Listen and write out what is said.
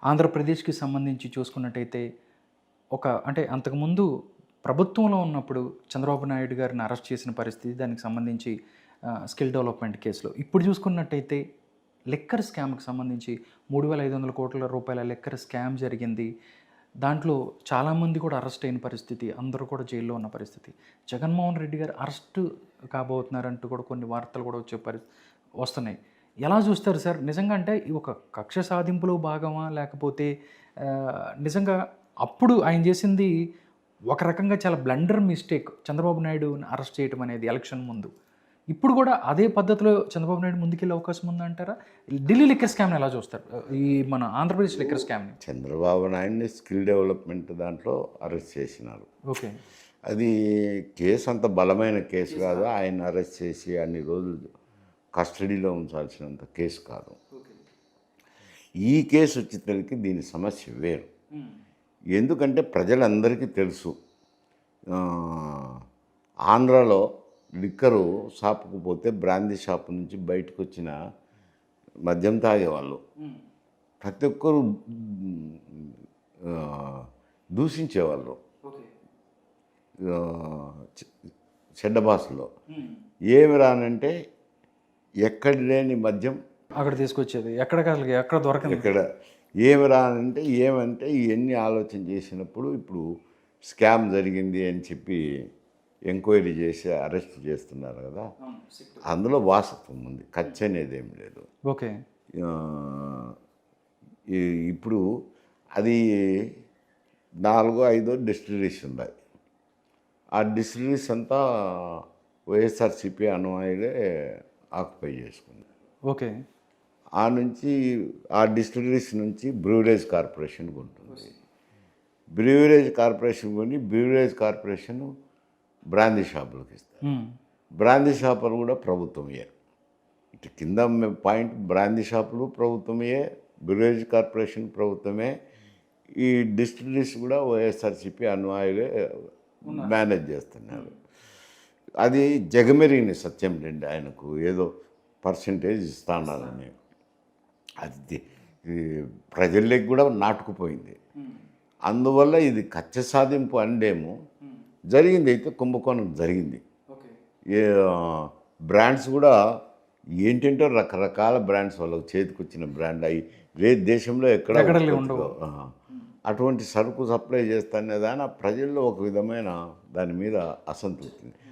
ఆంధ్రప్రదేశ్‌కి సంబంధించి చూసుకున్నట్టయితే అంటే అంతకుముందు ప్రభుత్వంలో ఉన్నప్పుడు చంద్రబాబు నాయుడు గారిని అరెస్ట్ చేసిన పరిస్థితి, దానికి సంబంధించి స్కిల్ డెవలప్‌మెంట్ కేసులో. ఇప్పుడు చూసుకున్నట్టయితే లిక్కర్ స్కామ్‌కి సంబంధించి 3,500 కోట్ల రూపాయల లిక్కర్ స్కామ్ జరిగింది. దాంట్లో చాలామంది కూడా అరెస్ట్ అయిన పరిస్థితి. అందరూ కూడా జైల్లో ఉన్న పరిస్థితి. జగన్మోహన్ రెడ్డి గారు అరెస్టు కాబోతున్నారంటూ కూడా కొన్ని వార్తలు కూడా వస్తున్నాయి. ఎలా చూస్తారు సార్? నిజంగా అంటే ఈ ఒక కక్ష సాధింపులో భాగమా? లేకపోతే నిజంగా అప్పుడు ఆయన చేసింది ఒక రకంగా చాలా బ్లండర్ మిస్టేక్, చంద్రబాబు నాయుడుని అరెస్ట్ చేయడం అనేది ఎలక్షన్ ముందు. ఇప్పుడు కూడా అదే పద్ధతిలో చంద్రబాబు నాయుడు ముందుకెళ్ళే అవకాశం ఉందంటారా? ఢిల్లీ లిక్కర్ స్కామ్‌ని ఎలా చూస్తారు? ఈ మన ఆంధ్రప్రదేశ్ లిక్కర్ స్కామ్‌ని. చంద్రబాబు నాయుడిని స్కిల్ డెవలప్మెంట్ దాంట్లో అరెస్ట్ చేసినారు. ఓకే. అది కేసు అంత బలమైన కేసు కాదు. ఆయన అరెస్ట్ చేసి అన్ని రోజులు కస్టడీలో ఉంచాల్సినంత కేసు కాదు. ఈ కేసు వచ్చేసరికి దీని సమస్య వేరు. ఎందుకంటే ప్రజలందరికీ తెలుసు, ఆంధ్రాలో లిక్కరు షాపుకు పోతే బ్రాందీ షాపు నుంచి బయటకు వచ్చిన మద్యం తాగేవాళ్ళు ప్రతి ఒక్కరు దూషించేవాళ్ళు చెడ్డ భాషలో. ఏమి రానంటే ఎక్కడ లేని మద్యం అక్కడ తీసుకొచ్చేది, ఎక్కడ దొరకదు. ఎక్కడ ఏమి రానంటే ఏమంటే ఇవన్నీ ఆలోచన చేసినప్పుడు ఇప్పుడు స్కామ్ జరిగింది అని చెప్పి ఎంక్వైరీ చేసి అరెస్ట్ చేస్తున్నారు కదా, అందులో వాస్తవం ఉంది, ఖర్చు అనేది ఏం లేదు. ఓకే. ఇప్పుడు అది 4-5 డిస్టిలరీస్ ఉన్నాయి. ఆ డిస్టిలరీస్ అంతా వైఎస్ఆర్సీపీ అనుయాయులే ఆక్యుపై చేసుకుంది. ఓకే. ఆ డిస్టిలరీస్ నుంచి బ్రూవరేజ్ కార్పొరేషన్ ఉంటుంది. బ్రూవరేజ్ కార్పొరేషన్ కొని బ్రూవరేజ్ కార్పొరేషన్ బ్రాందీ షాపులకు ఇస్తారు. బ్రాందీ షాపులు కూడా ప్రభుత్వమే. ఇటు కింద పాయింట్ బ్రాందీ షాపులు ప్రభుత్వమే, బ్రూవరేజ్ కార్పొరేషన్ ప్రభుత్వమే, ఈ డిస్టిలరీస్ కూడా వైఎస్ఆర్సీపీ అనుయాయులే మేనేజ్ చేస్తున్నారు. అది జగమెరిగిన సత్యం లేండి, ఆయనకు ఏదో పర్సంటేజ్ ఇస్తానని అది ప్రజల్లోకి కూడా నాటుకుపోయింది. అందువల్ల ఇది కక్ష సాధింపు అండేమో జరిగింది, అయితే కుంభకోణం జరిగింది. బ్రాండ్స్ కూడా ఏంటంటే రకరకాల బ్రాండ్స్ వాళ్ళకి చేతికొచ్చిన బ్రాండ్ అవి దేశంలో ఎక్కడ అటువంటి సరుకు సప్లై చేస్తానే దాని ప్రజల్లో ఒక విధమైన దాని మీద అసంతృప్తి.